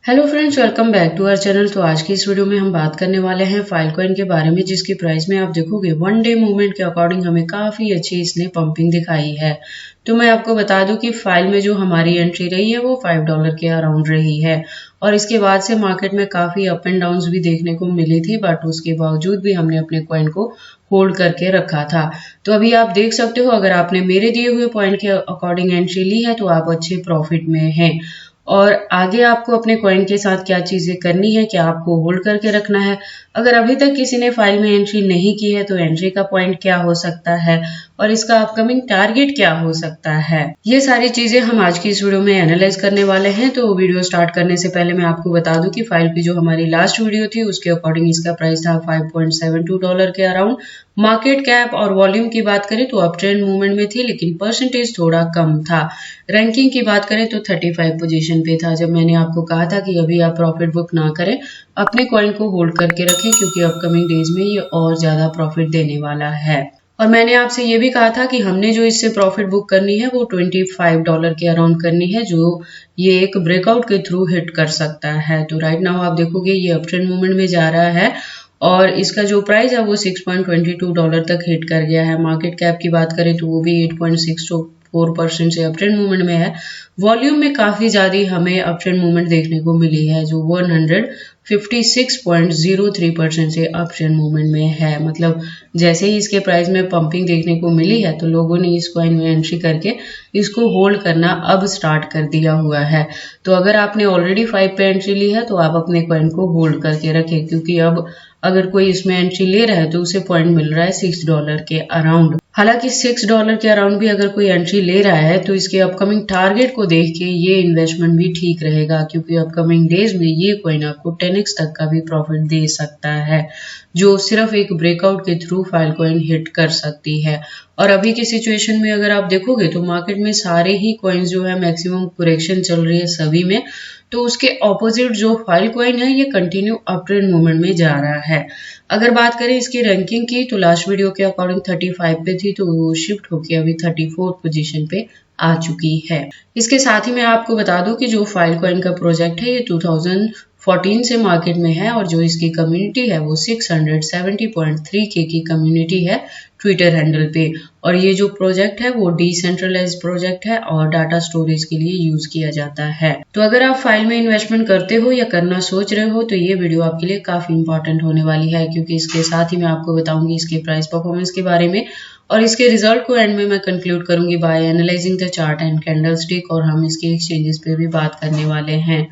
Hello friends, welcome back to our channel. तो आज की इस वीडियो में हम बात करने वाले हैं फाइलकॉइन के बारे में, जिसकी प्राइस में आप देखोगे वन डे मूवमेंट के अकॉर्डिंग हमें काफ़ी अच्छी इसने पंपिंग दिखाई है। तो मैं आपको बता दूं कि फाइल में जो हमारी एंट्री रही है वो $5 के अराउंड रही है और इसके बाद से मार्केट में काफ़ी अप एंड डाउन्स भी देखने को मिली थी, बट उसके बावजूद भी हमने अपने कॉइन को होल्ड करके रखा था। तो अभी आप देख सकते हो, अगर आपने मेरे दिए हुए पॉइंट के अकॉर्डिंग एंट्री ली है तो आप अच्छे प्रॉफिट में हैं। और आगे आपको अपने कॉइन के साथ क्या चीजें करनी है, क्या आपको होल्ड करके रखना है। अगर अभी तक किसी ने फाइल में एंट्री नहीं की है तो एंट्री का पॉइंट क्या हो सकता है और इसका अपकमिंग टारगेट क्या हो सकता है, ये सारी चीजें हम आज की इस वीडियो में एनालाइज करने वाले हैं। तो वीडियो स्टार्ट करने से पहले मैं आपको बता दूं कि फाइल की जो हमारी लास्ट वीडियो थी उसके अकॉर्डिंग इसका प्राइस था $5.72 के अराउंड। मार्केट कैप और वॉल्यूम की बात करें तो अप ट्रेंड मूवमेंट में थी, लेकिन परसेंटेज थोड़ा कम था। रैंकिंग की बात करें तो 35 पोजीशन पे था। जब मैंने आपको कहा था कि अभी आप प्रॉफिट बुक ना करें, अपने कॉइन को होल्ड करके रखें, क्योंकि अपकमिंग डेज में ये और ज्यादा प्रॉफिट देने वाला है। और मैंने आपसे ये भी कहा था कि हमने जो इससे प्रॉफिट बुक करनी है वो $25 के अराउंड करनी है, जो ये एक ब्रेकआउट के थ्रू हिट कर सकता है। तो राइट नाउ आप देखोगे ये अप ट्रेंड मूवमेंट में जा रहा है और इसका जो प्राइस है वो $6.22 तक हिट कर गया है। मार्केट कैप की बात करें तो वो भी 8.64% से अप ट्रेंड मूवमेंट में है। वॉल्यूम में काफी ज्यादा हमें अप ट्रेंड मूवमेंट देखने को मिली है, जो 156.03% से अप ट्रेंड मूवमेंट में है। मतलब जैसे ही इसके प्राइस में पंपिंग देखने को मिली है तो लोगों ने इस कॉइन में एंट्री करके इसको होल्ड करना अब स्टार्ट कर दिया हुआ है। तो अगर आपने ऑलरेडी 5 पे एंट्री ली है तो आप अपने कॉइन को होल्ड करके रखें, क्योंकि अब अगर कोई इसमें एंट्री ले रहा है तो उसे पॉइंट मिल रहा है $6 के अराउंड। हालांकि $6 के अराउंड भी अगर कोई एंट्री ले रहा है तो इसके अपकमिंग टारगेट को देख के ये इन्वेस्टमेंट भी ठीक रहेगा, क्योंकि अपकमिंग डेज में ये कॉइन आपको 10x तक का भी प्रॉफिट दे सकता है, जो सिर्फ एक ब्रेकआउट के थ्रू फाइल कॉइन हिट कर सकती है। और अभी की सिचुएशन में अगर आप देखोगे तो मार्केट में सारे ही कॉइन्स जो है मैक्सिमम करेक्शन चल रही है सभी में। तो उसके ऑपोजिट जो फाइल कॉइन है ये कंटिन्यू अप ट्रेंड मूवमेंट में जा रहा है। अगर बात करें इसकी रैंकिंग की तो लास्ट वीडियो के अकॉर्डिंग 35 पे थी, तो वो शिफ्ट होकर अभी 34 पोजीशन पे आ चुकी है। इसके साथ ही मैं आपको बता दूं कि जो फाइल कॉइन का प्रोजेक्ट है ये 2014 से मार्केट में है और जो इसकी कम्युनिटी है वो 670.3K की कम्युनिटी है ट्विटर हैंडल पे। और ये जो प्रोजेक्ट है वो डिसेंट्रलाइज्ड प्रोजेक्ट है और डाटा स्टोरेज के लिए यूज किया जाता है। तो अगर आप फाइल में इन्वेस्टमेंट करते हो या करना सोच रहे हो तो ये वीडियो आपके लिए काफी इंपॉर्टेंट होने वाली है, क्योंकि इसके साथ ही मैं आपको बताऊंगी इसके प्राइस परफॉर्मेंस के बारे में और इसके रिजल्ट को एंड में मैं कंक्लूड करूंगी by analysing the chart and candlestick, और हम इसके एक्सचेंजेस पे भी बात करने वाले हैं।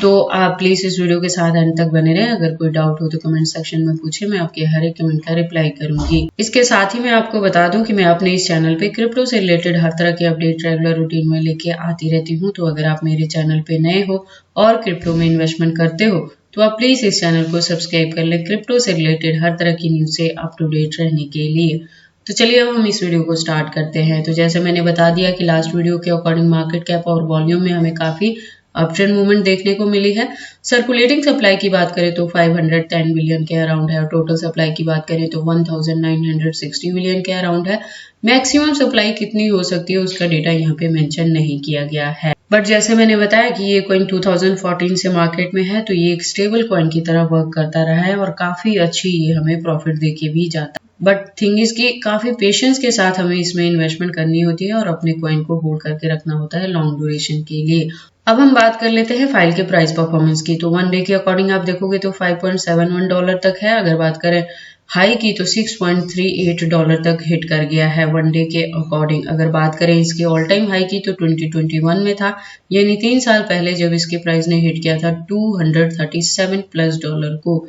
तो आप प्लीज इस वीडियो के साथ अंत तक बने रहें। अगर कोई डाउट हो तो कमेंट सेक्शन में पूछे, मैं आपके हर एक कमेंट का रिप्लाई करूंगी। इसके साथ ही मैं आपको बता दूं कि मैं अपने इस चैनल पे क्रिप्टो से रिलेटेड हर तरह के अपडेट रेगुलर रूटीन में लेके आती रहती हूँ। तो अगर आप मेरे चैनल पे नए हो और क्रिप्टो में इन्वेस्टमेंट करते हो तो आप प्लीज इस चैनल को सब्सक्राइब कर ले, क्रिप्टो से रिलेटेड हर तरह की न्यूज से अप टू डेट रहने के लिए। तो चलिए अब हम इस वीडियो को स्टार्ट करते हैं। तो जैसे मैंने बता दिया कि लास्ट वीडियो के अकॉर्डिंग मार्केट कैप और वॉल्यूम में हमें काफी अप ट्रेंड मूवमेंट देखने को मिली है। सर्कुलेटिंग सप्लाई की बात करें तो 510 बिलियन के अराउंड है और टोटल सप्लाई की बात करें तो 1960 बिलियन के अराउंड है। मैक्सिमम सप्लाई कितनी हो सकती है उसका डेटा यहाँ पे मेंशन नहीं किया गया है, बट जैसे मैंने बताया कि ये कॉइन 2014 से मार्केट में है, तो ये एक स्टेबल कॉइन की तरह वर्क करता रहा है और काफी अच्छी ये हमें प्रॉफिट देके भी जाता है। बट थिंग इज कि काफी पेशेंस के साथ हमें इसमें इन्वेस्टमेंट करनी होती है और अपने कॉइन को होल्ड करके रखना होता है लॉन्ग ड्यूरेशन के लिए। अब हम बात कर लेते हैं फाइल के प्राइस परफॉर्मेंस की। तो वन डे के अकॉर्डिंग आप देखोगे तो $5.71 तक है। अगर बात करें हाई की तो $6.38 तक हिट कर गया है वन डे के अकॉर्डिंग। अगर बात करें इसके ऑल टाइम हाई की तो 2021 में था, यानी 3 साल पहले जब इसके प्राइस ने हिट किया था $237+ को।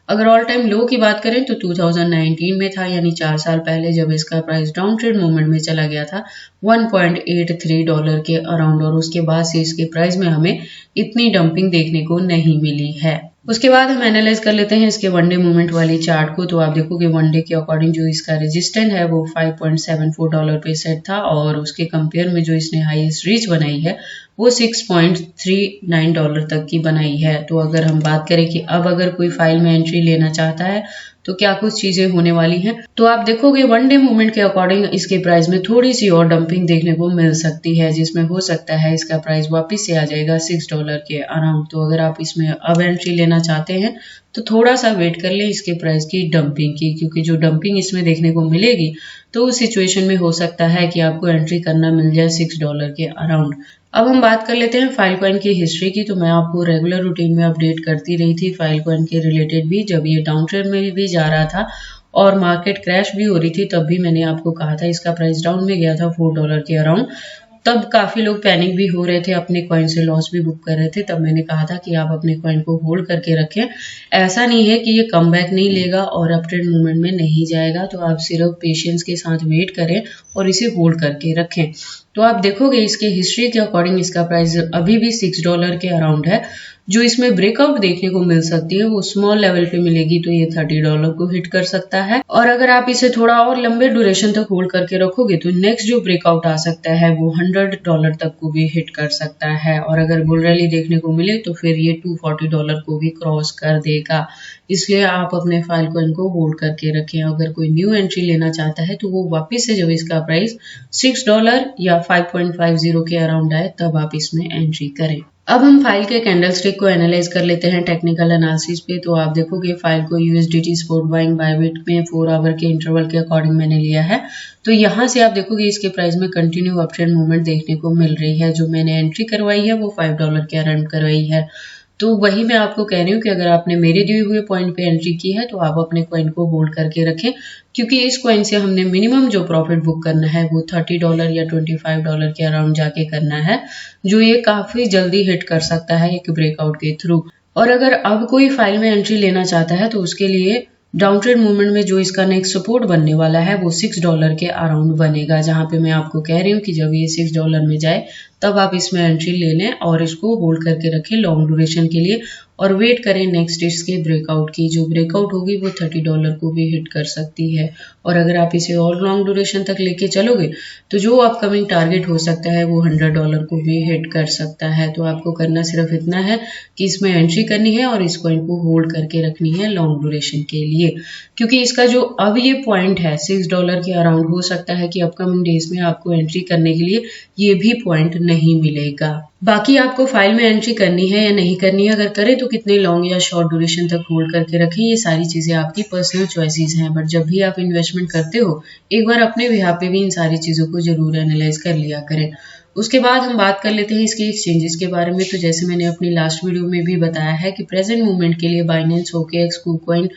अगर ऑल टाइम लो की बात करें तो 2019 में था, यानी 4 साल पहले जब इसका प्राइस डाउन ट्रेंड मूवमेंट में चला गया था $1.83 के अराउंड, और उसके बाद से इसके प्राइस में हमें इतनी डंपिंग देखने को नहीं मिली है। उसके बाद हम एनालाइज कर लेते हैं इसके वन डे मूवमेंट वाली चार्ट को। तो आप देखोगे वन डे के अकॉर्डिंग जो इसका रेजिस्टेंट है वो $5.74 पे सेट था और उसके कंपेयर में जो इसने हाईएस्ट रीच बनाई है वो $6.39 तक की बनाई है। तो अगर हम बात करें कि अब अगर कोई फाइल में एंट्री लेना चाहता है तो क्या कुछ चीजें होने वाली हैं। तो आप देखोगे वन डे मूवमेंट के अकॉर्डिंग इसके प्राइस में थोड़ी सी और डंपिंग देखने को मिल सकती है, जिसमें हो सकता है इसका प्राइस वापस से आ जाएगा $6 के अराउंड। तो अगर आप इसमें अब एंट्री लेना चाहते हैं तो थोड़ा सा वेट कर लें इसके प्राइस की डंपिंग की, क्योंकि जो डंपिंग इसमें देखने को मिलेगी तो उस सिचुएशन में हो सकता है कि आपको एंट्री करना मिल जाए $6 के अराउंड। अब हम बात कर लेते हैं फाइलकॉइन की हिस्ट्री की। तो मैं आपको रेगुलर रूटीन में अपडेट करती रही थी फाइलकॉइन के रिलेटेड भी, जब ये डाउन ट्रेंड में भी जा रहा था और मार्केट क्रैश भी हो रही थी तब भी मैंने आपको कहा था इसका प्राइस डाउन में गया था $4 के अराउंड। तब काफी लोग पैनिक भी हो रहे थे, अपने कॉइन से लॉस भी बुक कर रहे थे। तब मैंने कहा था कि आप अपने कॉइन को होल्ड करके रखें। ऐसा नहीं है कि ये कम बैक नहीं लेगा और अप ट्रेंड मूवमेंट में नहीं जाएगा, तो आप सिर्फ पेशेंस के साथ वेट करें और इसे होल्ड करके रखें। तो आप देखोगे इसके हिस्ट्री के अकॉर्डिंग इसका प्राइस अभी भी $6 के अराउंड है। जो इसमें ब्रेकआउट देखने को मिल सकती है वो स्मॉल लेवल पे मिलेगी, तो ये $30 को हिट कर सकता है। और अगर आप इसे थोड़ा और लंबे ड्यूरेशन तक होल्ड करके रखोगे तो नेक्स्ट जो ब्रेकआउट आ सकता है वो $100 तक को भी हिट कर सकता है। और अगर बुल रैली देखने को मिले तो फिर ये $240 को भी क्रॉस कर देगा। इसलिए आप अपने फाइलकॉइन को होल्ड करके रखें। अगर कोई न्यू एंट्री लेना चाहता है तो वो वापस से जब इसका प्राइस $6 या 5.50 के अराउंड आए तब आप इसमें एंट्री करें। अब हम फाइल के कैंडलस्टिक को एनालाइज कर लेते हैं टेक्निकल एनालिसिस पे। तो आप देखोगे फाइल को USDT स्पॉट बाइंग बायबिट में 4 आवर के इंटरवल के अकॉर्डिंग मैंने लिया है। तो यहाँ से आप देखोगे इसके प्राइस में कंटिन्यू अप ट्रेंड मूवमेंट देखने को मिल रही है। जो मैंने एंट्री करवाई है वो $5 के अराउंड करवाई है। तो वही मैं आपको कह रही हूँ कि अगर आपने मेरे दिए हुए पॉइंट पे एंट्री की है तो आप अपने कॉइन को होल्ड करके रखें, क्योंकि इस कॉइन से हमने मिनिमम जो प्रॉफिट बुक करना है वो $30 या $25 के अराउंड जाके करना है, जो ये काफी जल्दी हिट कर सकता है एक ब्रेकआउट के थ्रू। और अगर अब कोई फाइल में एंट्री लेना चाहता है तो उसके लिए डाउन ट्रेंड मूवमेंट में जो इसका नेक्स्ट सपोर्ट बनने वाला है वो $6 के अराउंड बनेगा, जहां पे मैं आपको कह रही हूँ कि जब ये $6 में जाए तब आप इसमें एंट्री ले लें और इसको होल्ड करके रखें लॉन्ग ड्यूरेशन के लिए और वेट करें नेक्स्ट इसके ब्रेकआउट की। जो ब्रेकआउट होगी वो $30 को भी हिट कर सकती है। और अगर आप इसे और लॉन्ग ड्यूरेशन तक लेके चलोगे तो जो अपकमिंग टारगेट हो सकता है वो $100 को भी हिट कर सकता है। तो आपको करना सिर्फ इतना है कि इसमें एंट्री करनी है और इस कॉइन को होल्ड करके रखनी है लॉन्ग ड्यूरेशन के लिए, क्योंकि इसका जो अब ये पॉइंट है $6 के अराउंड, हो सकता है कि अपकमिंग डेज में आपको एंट्री करने के लिए ये भी पॉइंट नहीं मिलेगा। बाकी आपको फाइल में एंट्री करनी है या नहीं करनी है, अगर करें तो कितने लॉन्ग या शॉर्ट ड्यूरेशन तक होल्ड करके रखें, ये सारी चीजें आपकी पर्सनल चॉइसेस हैं। बट जब भी आप इन्वेस्टमेंट करते हो एक बार अपने बिहाफ पे भी इन सारी चीजों को जरूर एनालाइज कर लिया करें। उसके बाद हम बात कर लेते हैं इसके एक्सचेंजेस के बारे में। तो जैसे मैंने अपनी लास्ट वीडियो में भी बताया है कि प्रेजेंट मूवमेंट के लिए बाइनेंस, OKX, KuCoin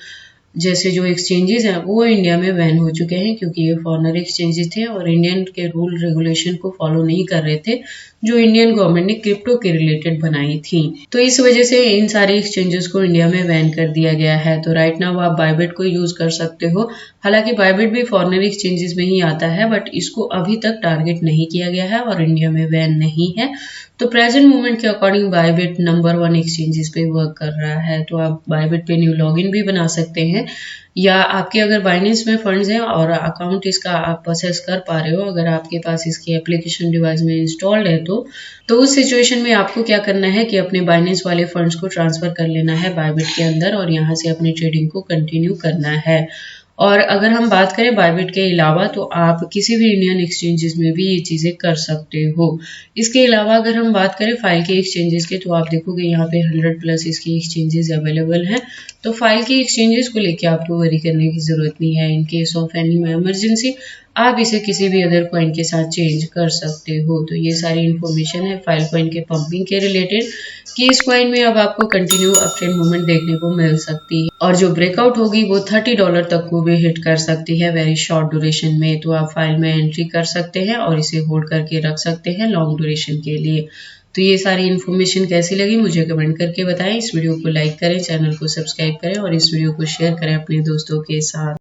जैसे जो एक्सचेंजेस हैं वो इंडिया में बैन हो चुके हैं, क्योंकि ये फॉरेनर एक्सचेंजेस थे और इंडियन के रूल रेगुलेशन को फॉलो नहीं कर रहे थे जो इंडियन गवर्नमेंट ने क्रिप्टो के रिलेटेड बनाई थी। तो इस वजह से इन सारे एक्सचेंजेस को इंडिया में बैन कर दिया गया है। तो राइट नाउ आप बायबिट को यूज कर सकते हो। हालांकि बायबिट भी फॉरेनर एक्सचेंजेस में ही आता है, बट इसको अभी तक टारगेट नहीं किया गया है और इंडिया में बैन नहीं है। तो प्रेजेंट मूवमेंट के अकॉर्डिंग बायबिट नंबर 1 एक्सचेंजेस पे वर्क कर रहा है। तो आप बायबिट पे न्यू लॉगिन भी बना सकते हैं, या आपके अगर बाइनेंस में फंड्स हैं और अकाउंट इसका आप प्रोसेस कर पा रहे हो, अगर आपके पास इसकी एप्लीकेशन डिवाइस में इंस्टॉल्ड है तो उस सिचुएशन में आपको क्या करना है कि अपने बाइनेंस वाले फंड्स को ट्रांसफर कर लेना है बायबिट के अंदर और यहाँ से अपनी ट्रेडिंग को कंटिन्यू करना है। और अगर हम बात करें बायबिट के अलावा तो आप किसी भी इंडियन एक्सचेंजेस में भी ये चीजें कर सकते हो। इसके अलावा अगर हम बात करें फाइल के एक्सचेंजेस के, तो आप देखोगे यहाँ पे 100+ इसके एक्सचेंजेस अवेलेबल हैं। तो फाइल के एक्सचेंजेस को लेके आपको वरी करने की जरूरत नहीं है। In case of any emergency आप इसे किसी भी अदर कॉइन के साथ चेंज कर सकते हो। तो ये सारी इन्फॉर्मेशन है फाइल कॉइन के पंपिंग के रिलेटेड कि इस कॉइन में अब आपको कंटिन्यू अप ट्रेंड मूवमेंट देखने को मिल सकती है और जो ब्रेकआउट होगी वो $30 तक को भी हिट कर सकती है वेरी शॉर्ट ड्यूरेशन में। तो आप फाइल में एंट्री कर सकते हैं और इसे होल्ड करके रख सकते हैं लॉन्ग ड्यूरेशन के लिए। तो ये सारी इन्फॉर्मेशन कैसी लगी मुझे कमेंट करके बताएं। इस वीडियो को लाइक करें, चैनल को सब्सक्राइब करें और इस वीडियो को शेयर करें अपने दोस्तों के साथ।